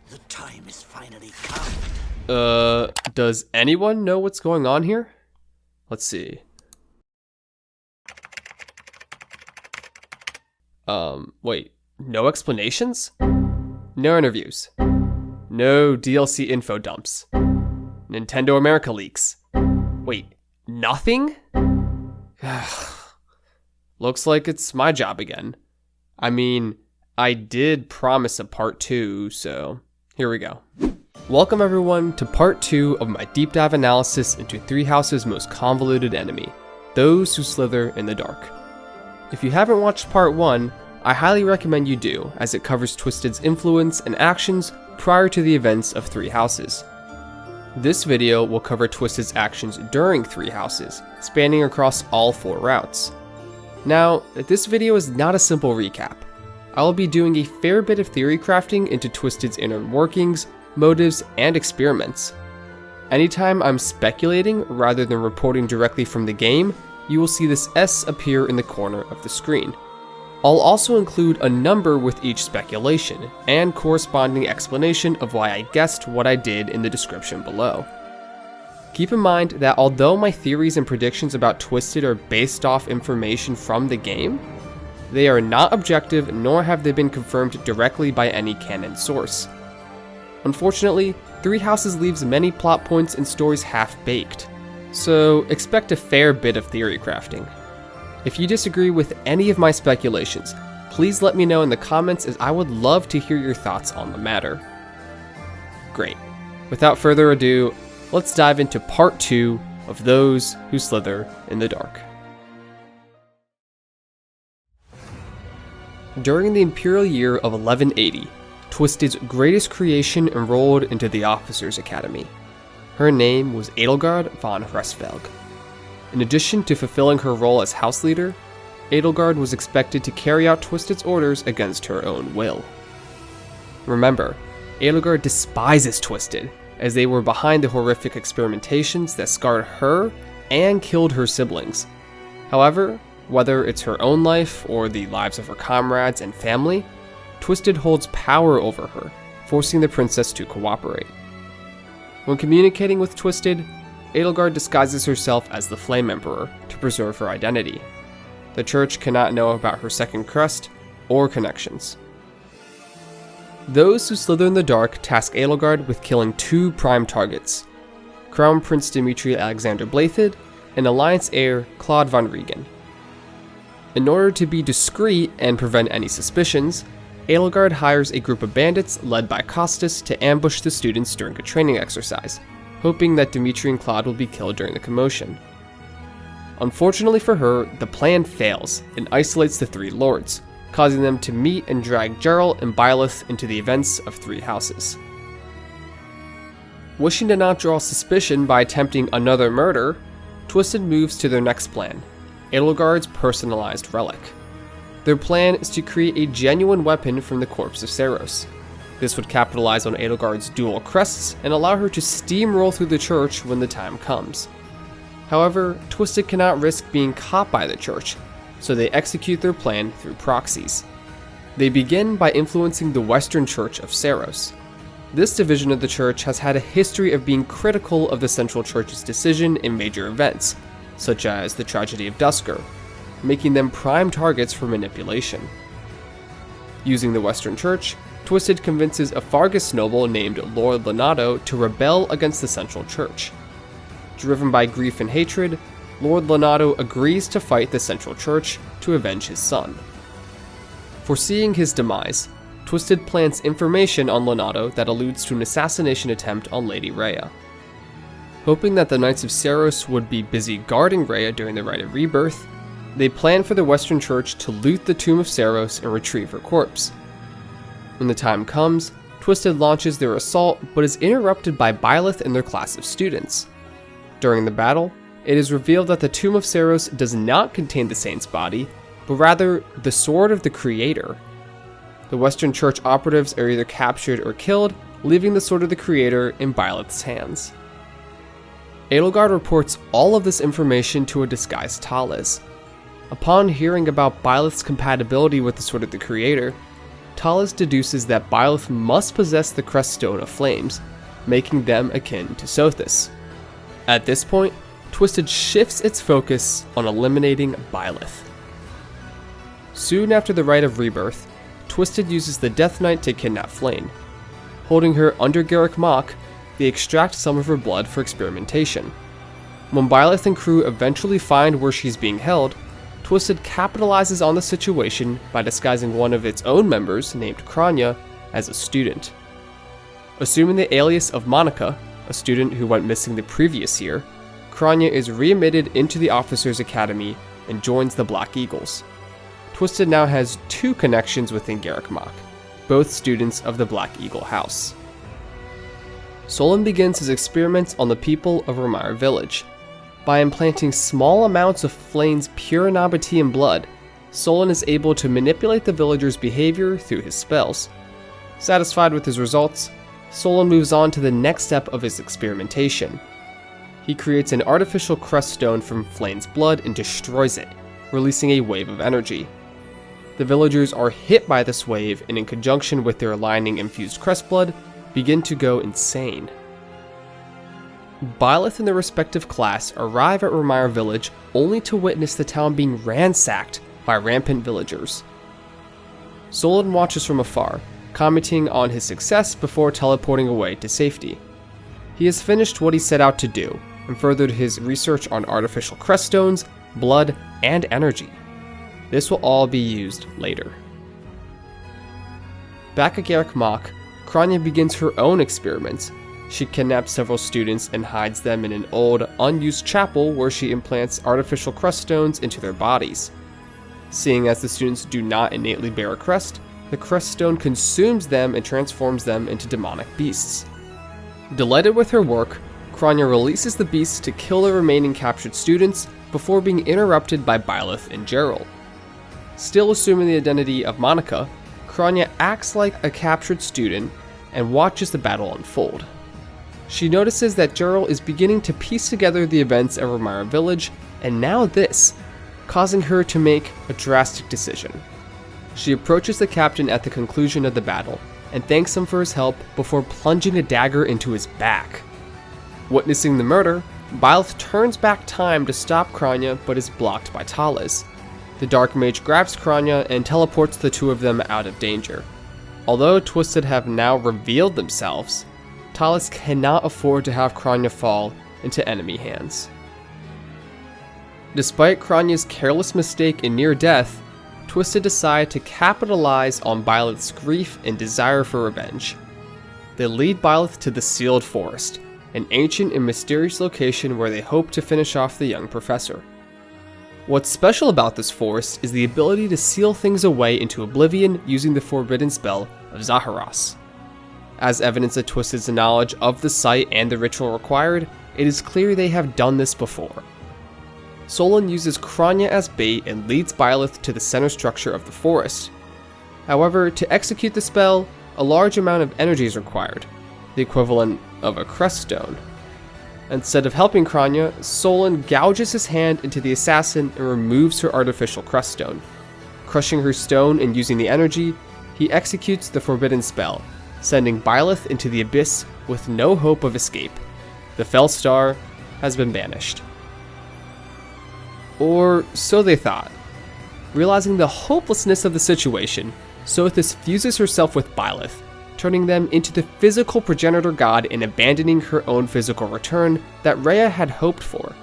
The time is finally come. Does anyone know what's going on here? Let's see. Wait, no explanations? No interviews. No DLC info dumps. Nintendo America leaks. Wait, nothing? Looks like it's my job again. I mean, I did promise a part 2, so here we go. Welcome everyone to part 2 of my deep dive analysis into Three Houses' most convoluted enemy, those who slither in the dark. If you haven't watched part 1, I highly recommend you do, as it covers Twisted's influence and actions prior to the events of Three Houses. This video will cover Twisted's actions during Three Houses, spanning across all 4 routes. Now, this video is not a simple recap. I will be doing a fair bit of theory crafting into Twisted's inner workings, motives, and experiments. Anytime I'm speculating rather than reporting directly from the game, you will see this S appear in the corner of the screen. I'll also include a number with each speculation, and corresponding explanation of why I guessed what I did in the description below. Keep in mind that although my theories and predictions about Twisted are based off information from the game, they are not objective nor have they been confirmed directly by any canon source. Unfortunately, Three Houses leaves many plot points and stories half-baked, so expect a fair bit of theory crafting. If you disagree with any of my speculations, please let me know in the comments as I would love to hear your thoughts on the matter. Great. Without further ado, let's dive into part 2 of Those Who Slither in the Dark. During the Imperial year of 1180, Twisted's greatest creation enrolled into the Officers' Academy. Her name was Edelgard von Hresvelg. In addition to fulfilling her role as house leader, Edelgard was expected to carry out Twisted's orders against her own will. Remember, Edelgard despises Twisted, as they were behind the horrific experimentations that scarred her and killed her siblings. However, whether it's her own life or the lives of her comrades and family, Twisted holds power over her, forcing the princess to cooperate. When communicating with Twisted, Edelgard disguises herself as the Flame Emperor to preserve her identity. The church cannot know about her second crest or connections. Those who slither in the dark task Edelgard with killing 2 prime targets, Crown Prince Dmitri Alexander Byleth and Alliance heir Claude von Regen. In order to be discreet and prevent any suspicions, Edelgard hires a group of bandits led by Costas to ambush the students during a training exercise, hoping that Dmitri and Claude will be killed during the commotion. Unfortunately for her, the plan fails and isolates the 3 lords, causing them to meet and drag Geralt and Byleth into the events of Three Houses. Wishing to not draw suspicion by attempting another murder, Twisted moves to their next plan, Edelgard's personalized relic. Their plan is to create a genuine weapon from the corpse of Seiros. This would capitalize on Edelgard's dual crests and allow her to steamroll through the church when the time comes. However, Twisted cannot risk being caught by the church, so they execute their plan through proxies. They begin by influencing the Western Church of Seiros. This division of the church has had a history of being critical of the Central Church's decision in major events, such as the tragedy of Duskur, making them prime targets for manipulation. Using the Western Church, Twisted convinces a Fargus noble named Lord Lonato to rebel against the Central Church. Driven by grief and hatred, Lord Lonato agrees to fight the Central Church to avenge his son. Foreseeing his demise, Twisted plants information on Lonato that alludes to an assassination attempt on Lady Rhea. Hoping that the Knights of Seiros would be busy guarding Rhea during the Rite of Rebirth, they plan for the Western Church to loot the Tomb of Seiros and retrieve her corpse. When the time comes, Twisted launches their assault but is interrupted by Byleth and their class of students. During the battle, it is revealed that the Tomb of Seiros does not contain the Saint's body, but rather the Sword of the Creator. The Western Church operatives are either captured or killed, leaving the Sword of the Creator in Byleth's hands. Edelgard reports all of this information to a disguised Tallis. Upon hearing about Byleth's compatibility with the Sword of the Creator, Tallis deduces that Byleth must possess the Creststone of Flames, making them akin to Sothis. At this point, TWSITD shifts its focus on eliminating Byleth. Soon after the Rite of Rebirth, TWSITD uses the Death Knight to kidnap Flayn. Holding her under Garruk Mach, they extract some of her blood for experimentation. When Byleth and crew eventually find where she's being held, TWSITD capitalizes on the situation by disguising one of its own members, named Kranya, as a student. Assuming the alias of Monica, a student who went missing the previous year, Kranya is readmitted into the Officers' Academy and joins the Black Eagles. TWSITD now has two connections within Garruk Mach, both students of the Black Eagle House. Solon begins his experiments on the people of Romire Village. By implanting small amounts of Flayn's pure Nabatean blood, Solon is able to manipulate the villagers' behavior through his spells. Satisfied with his results, Solon moves on to the next step of his experimentation. He creates an artificial crest stone from Flayn's blood and destroys it, releasing a wave of energy. The villagers are hit by this wave and in conjunction with their aligning infused crest blood, begin to go insane. Byleth and their respective class arrive at Romire Village only to witness the town being ransacked by rampant villagers. Solon watches from afar, commenting on his success before teleporting away to safety. He has finished what he set out to do, and furthered his research on artificial crest stones, blood, and energy. This will all be used later. Back at Garruk Mach, Kranya begins her own experiments. She kidnaps several students and hides them in an old, unused chapel where she implants artificial crest stones into their bodies. Seeing as the students do not innately bear a crest, the crest stone consumes them and transforms them into demonic beasts. Delighted with her work, Kranya releases the beasts to kill the remaining captured students before being interrupted by Byleth and Gerald. Still assuming the identity of Monica, Kranya acts like a captured student and watches the battle unfold. She notices that Gerald is beginning to piece together the events of Romire Village, and now this, causing her to make a drastic decision. She approaches the captain at the conclusion of the battle and thanks him for his help before plunging a dagger into his back. Witnessing the murder, Byleth turns back time to stop Kranya but is blocked by Tallis. The Dark Mage grabs Kranya and teleports the two of them out of danger. Although TWSITD have now revealed themselves, Tallis cannot afford to have Kranya fall into enemy hands. Despite Kranya's careless mistake and near death, TWSITD decide to capitalize on Byleth's grief and desire for revenge. They lead Byleth to the Sealed Forest, an ancient and mysterious location where they hope to finish off the young professor. What's special about this forest is the ability to seal things away into oblivion using the forbidden spell of Zaharas. As evidence of TWSITD's knowledge of the site and the ritual required, it is clear they have done this before. Solon uses Kranya as bait and leads Byleth to the center structure of the forest. However, to execute the spell, a large amount of energy is required, the equivalent of a crest stone. Instead of helping Kranya, Solon gouges his hand into the assassin and removes her artificial crest stone. Crushing her stone and using the energy, he executes the forbidden spell, sending Byleth into the abyss with no hope of escape. The Fell Star has been banished. Or so they thought. Realizing the hopelessness of the situation, Sothis fuses herself with Byleth, turning them into the physical progenitor god and abandoning her own physical return that Rhea had hoped for.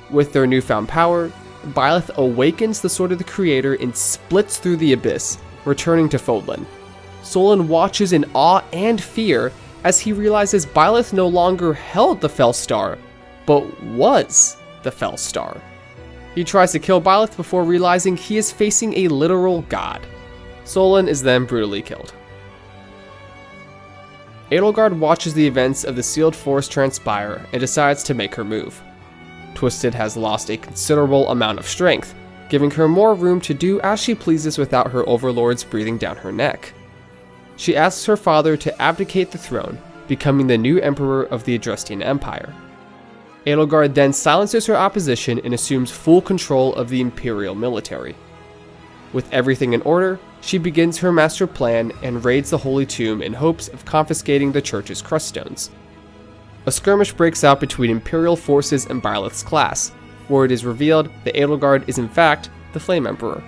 With their newfound power, Byleth awakens the Sword of the Creator and splits through the abyss, returning to Fodlan. Solon watches in awe and fear as he realizes Byleth no longer held the Fell Star, but was the Fell Star. He tries to kill Byleth before realizing he is facing a literal god. Solon is then brutally killed. Edelgard watches the events of the Sealed Forest transpire and decides to make her move. TWSITD has lost a considerable amount of strength, giving her more room to do as she pleases without her overlords breathing down her neck. She asks her father to abdicate the throne, becoming the new emperor of the Adrestian Empire. Edelgard then silences her opposition and assumes full control of the Imperial military. With everything in order, she begins her master plan and raids the Holy Tomb in hopes of confiscating the church's cruststones. A skirmish breaks out between Imperial forces and Byleth's class, where it is revealed that Edelgard is in fact the Flame Emperor.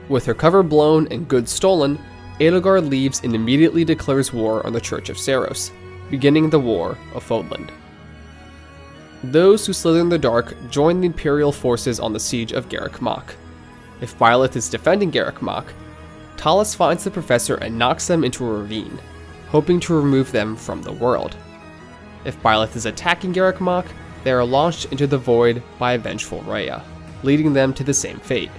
With her cover blown and goods stolen, Edelgard leaves and immediately declares war on the Church of Seiros, beginning the War of Fodlan. Those who slither in the dark join the Imperial forces on the siege of Garreg Mach. If Byleth is defending Garreg Mach, Talis finds the professor and knocks them into a ravine, hoping to remove them from the world. If Byleth is attacking Garreg Mach, they are launched into the void by a vengeful Rhea, leading them to the same fate.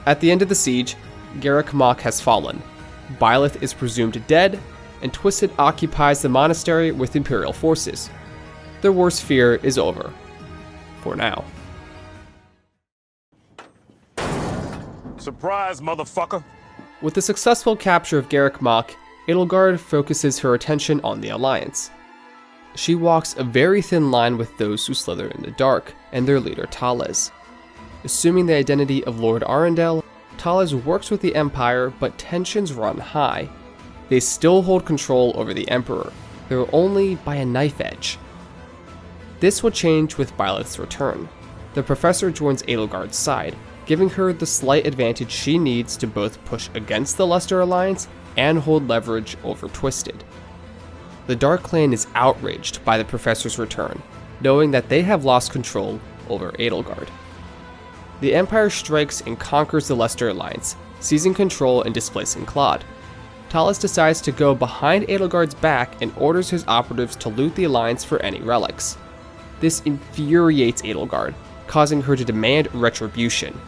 At the end of the siege, Garreg Mach has fallen, Byleth is presumed dead, and TWSITD occupies the monastery with Imperial forces. Their worst fear is over. For now. Surprise, motherfucker! With the successful capture of Garreg Mach, Edelgard focuses her attention on the Alliance. She walks a very thin line with those who slither in the dark, and their leader Talis. Assuming the identity of Lord Arundel, Talis works with the Empire, but tensions run high. They still hold control over the Emperor, though only by a knife edge. This will change with Byleth's return. The professor joins Edelgard's side, giving her the slight advantage she needs to both push against the Leicester Alliance and hold leverage over TWSITD. The Dark Clan is outraged by the professor's return, knowing that they have lost control over Edelgard. The Empire strikes and conquers the Leicester Alliance, seizing control and displacing Claude. Talis decides to go behind Edelgard's back and orders his operatives to loot the Alliance for any relics. This infuriates Edelgard, causing her to demand retribution.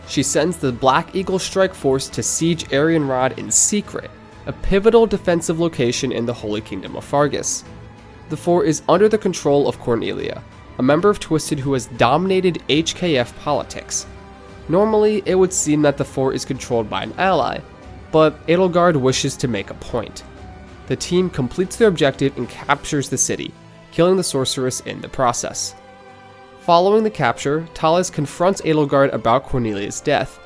She sends the Black Eagle Strike Force to siege Arianrhod in secret, a pivotal defensive location in the Holy Kingdom of Fargus. The fort is under the control of Cornelia, a member of TWSITD who has dominated HKF politics. Normally, it would seem that the fort is controlled by an ally, but Edelgard wishes to make a point. The team completes their objective and captures the city, killing the sorceress in the process. Following the capture, Talis confronts Edelgard about Cornelia's death.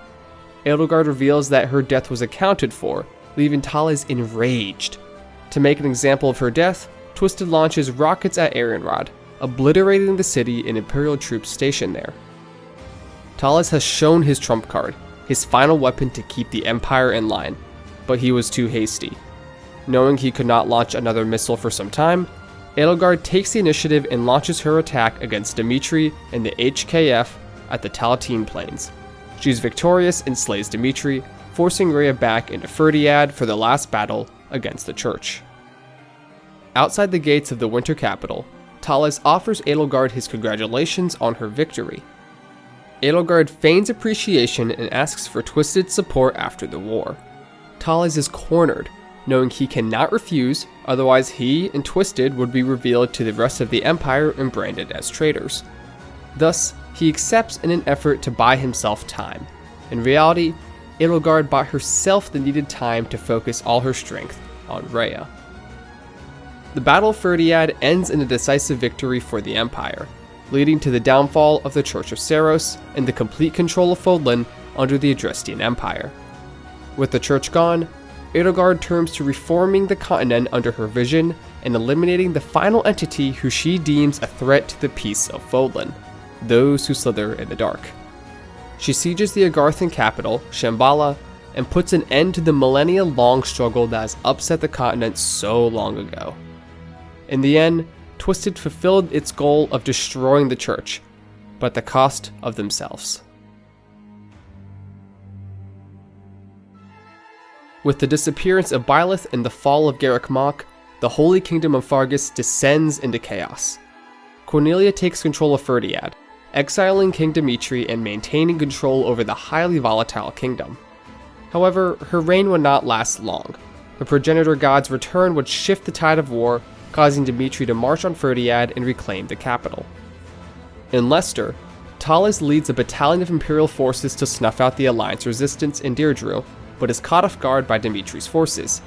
Edelgard reveals that her death was accounted for, leaving Talis enraged. To make an example of her death, TWSITD launches rockets at Arianrhod, obliterating the city and Imperial troops stationed there. Talis has shown his trump card, his final weapon to keep the Empire in line, but he was too hasty. Knowing he could not launch another missile for some time, Edelgard takes the initiative and launches her attack against Dimitri and the HKF at the Talatine Plains. She is victorious and slays Dimitri, forcing Rhea back into Ferdiad for the last battle against the Church. Outside the gates of the Winter Capital, Talis offers Edelgard his congratulations on her victory. Edelgard feigns appreciation and asks for TWSITD support after the war. Talis is cornered, knowing he cannot refuse, otherwise he and TWSITD would be revealed to the rest of the Empire and branded as traitors. Thus, he accepts in an effort to buy himself time. In reality, Edelgard bought herself the needed time to focus all her strength on Rhea. The Battle of Ferdiad ends in a decisive victory for the Empire, leading to the downfall of the Church of Seiros and the complete control of Fodlan under the Adrestian Empire. With the Church gone, Edelgard turns to reforming the continent under her vision and eliminating the final entity who she deems a threat to the peace of Fodlan, those who slither in the dark. She sieges the Agarthan capital, Shambhala, and puts an end to the millennia-long struggle that has upset the continent so long ago. In the end, TWSITD fulfilled its goal of destroying the Church, but at the cost of themselves. With the disappearance of Byleth and the fall of Garreg Mach, the Holy Kingdom of Fargus descends into chaos. Cornelia takes control of Ferdiad, exiling King Dimitri and maintaining control over the highly volatile kingdom. However, her reign would not last long. The progenitor god's return would shift the tide of war, causing Dimitri to march on Ferdiad and reclaim the capital. In Leicester, Talis leads a battalion of Imperial forces to snuff out the Alliance resistance in Deirdre, but is caught off guard by Dimitri's forces.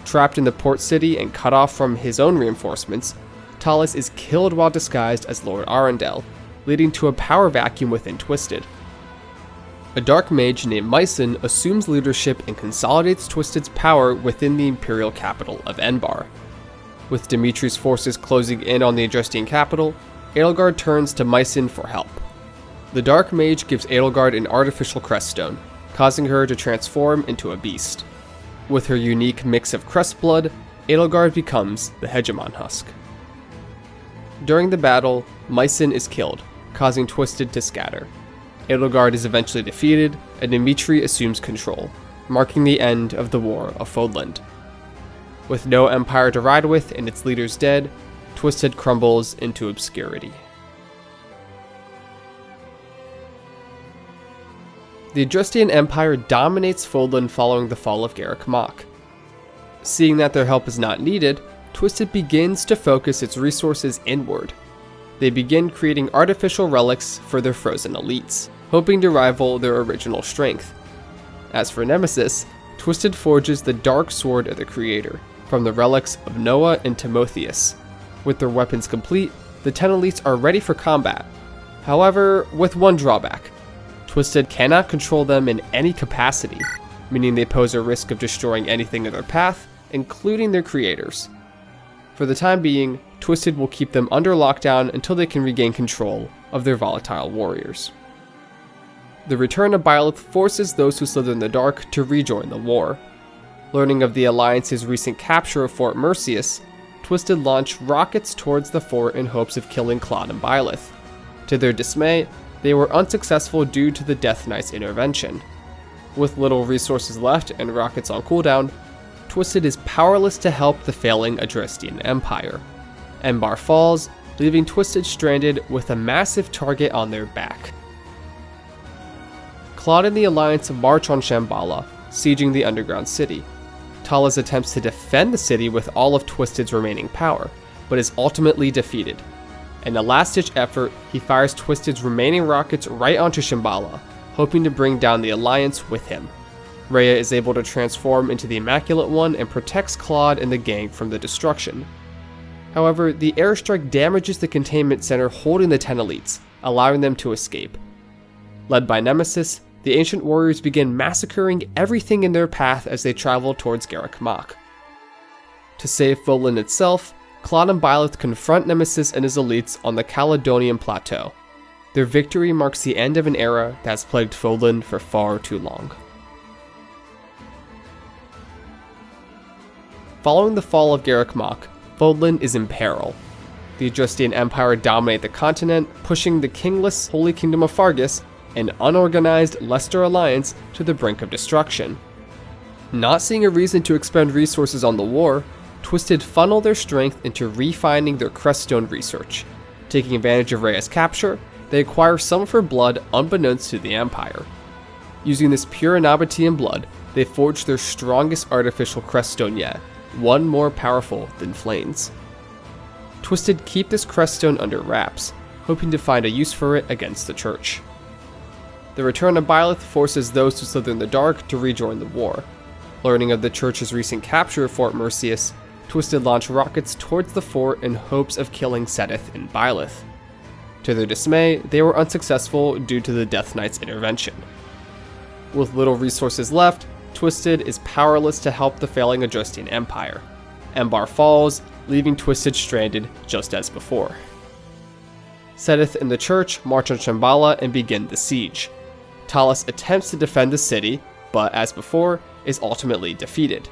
Trapped in the port city and cut off from his own reinforcements, Talis is killed while disguised as Lord Arundel, leading to a power vacuum within Twisted. A dark mage named Mycen assumes leadership and consolidates Twisted's power within the imperial capital of Enbar. With Dimitri's forces closing in on the Adrestian capital, Edelgard turns to Mycen for help. The dark mage gives Edelgard an artificial crest stone, causing her to transform into a beast. With her unique mix of crest blood, Edelgard becomes the Hegemon Husk. During the battle, Mycen is killed, causing Twisted to scatter. Edelgard is eventually defeated, and Dimitri assumes control, marking the end of the War of Fodlan. With no empire to ride with and its leaders dead, Twisted crumbles into obscurity. The Adrestian Empire dominates Fodlan following the fall of Garruk Mach. Seeing that their help is not needed, Twisted begins to focus its resources inward. They begin creating artificial relics for their frozen elites, hoping to rival their original strength. As for Nemesis, Twisted forges the Dark Sword of the Creator from the relics of Noah and Timotheus. With their weapons complete, the 10 elites are ready for combat. However, with one drawback. Twisted cannot control them in any capacity, meaning they pose a risk of destroying anything in their path, including their creators. For the time being, Twisted will keep them under lockdown until they can regain control of their volatile warriors. The return of Byleth forces those who slither in the dark to rejoin the war. Learning of the Alliance's recent capture of Fort Merceus, Twisted launched rockets towards the fort in hopes of killing Claude and Byleth. To their dismay, they were unsuccessful due to the Death Knight's intervention. With little resources left and rockets on cooldown, Twisted is powerless to help the failing Adrestian Empire. Enbar falls, leaving Twisted stranded with a massive target on their back. Claude and the Alliance march on Shambhala, sieging the underground city. Talis attempts to defend the city with all of Twisted's remaining power, but is ultimately defeated. In a last-ditch effort, he fires Twisted's remaining rockets right onto Shambhala, hoping to bring down the Alliance with him. Rhea is able to transform into the Immaculate One and protects Claude and the gang from the destruction. However, the airstrike damages the containment center holding the 10 elites, allowing them to escape. Led by Nemesis, the ancient warriors begin massacring everything in their path as they travel towards Garruk Mach. To save Fodlan itself, Claude and Byleth confront Nemesis and his elites on the Caledonian Plateau. Their victory marks the end of an era that has plagued Fodlan for far too long. Following the fall of Garruk Mach, Fodlan is in peril. The Adrestian Empire dominate the continent, pushing the kingless Holy Kingdom of Fargus, an unorganized Leicester alliance, to the brink of destruction. Not seeing a reason to expend resources on the war, Twisted funnel their strength into refining their Creststone research. Taking advantage of Rhea's capture, they acquire some of her blood unbeknownst to the Empire. Using this pure Nabatean blood, they forge their strongest artificial Creststone yet, one more powerful than Flames. Twisted keep this Creststone under wraps, hoping to find a use for it against the Church. The return of Byleth forces those who slither in the dark to rejoin the war. Learning of the Church's recent capture of Fort Merceus, Twisted launch rockets towards the fort in hopes of killing Seteth and Byleth. To their dismay, they were unsuccessful due to the Death Knight's intervention. With little resources left, Twisted is powerless to help the failing Adrestian Empire. Enbar falls, leaving Twisted stranded just as before. Seteth and the Church march on Shambhala and begin the siege. Talis attempts to defend the city, but as before, is ultimately defeated.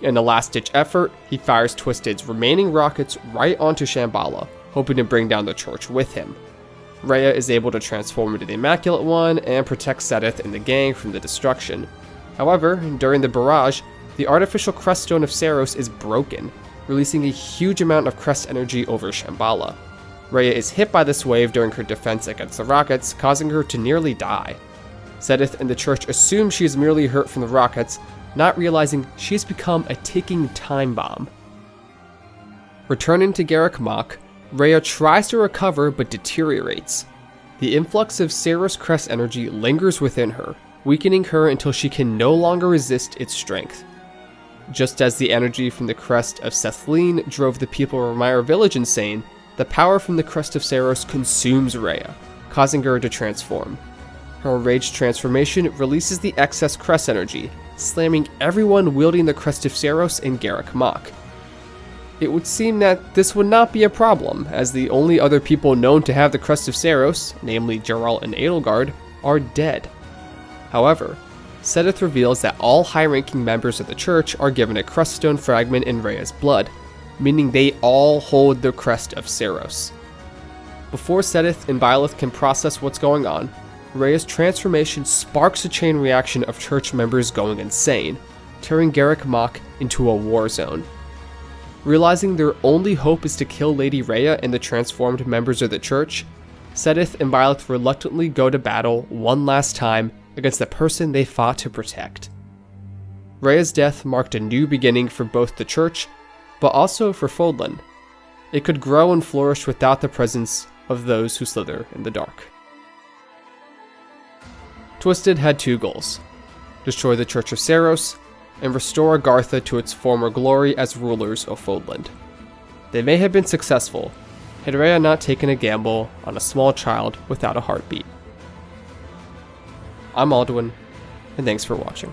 In a last-ditch effort, he fires Twisted's remaining rockets right onto Shambhala, hoping to bring down the Church with him. Rhea is able to transform into the Immaculate One and protect Seteth and the gang from the destruction. However, during the barrage, the artificial Creststone of Saros is broken, releasing a huge amount of crest energy over Shambhala. Rhea is hit by this wave during her defense against the rockets, causing her to nearly die. Seteth and the Church assume she is merely hurt from the rockets, not realizing she has become a ticking time bomb. Returning to Garruk Mach, Rhea tries to recover but deteriorates. The influx of Saros crest energy lingers within her, weakening her until she can no longer resist its strength. Just as the energy from the crest of Sethlin drove the people of Remire Village insane, the power from the crest of Seiros consumes Rhea, causing her to transform. Her enraged transformation releases the excess crest energy, slamming everyone wielding the crest of Seiros and Garruk Mach. It would seem that this would not be a problem, as the only other people known to have the crest of Seiros, namely Geralt and Edelgard, are dead. However, Seteth reveals that all high-ranking members of the church are given a creststone fragment in Rhea's blood, meaning they all hold the crest of Seiros. Before Seteth and Byleth can process what's going on, Rhea's transformation sparks a chain reaction of church members going insane, turning Garruk Mach into a war zone. Realizing their only hope is to kill Lady Rhea and the transformed members of the church, Seteth and Byleth reluctantly go to battle one last time against the person they fought to protect. Rhea's death marked a new beginning for both the church, but also for Fodlan. It could grow and flourish without the presence of those who slither in the dark. TWSITD had two goals: destroy the Church of Seiros, and restore Agartha to its former glory as rulers of Fodlan. They may have been successful, had Rhea not taken a gamble on a small child without a heartbeat. I'm Aldwin, and thanks for watching.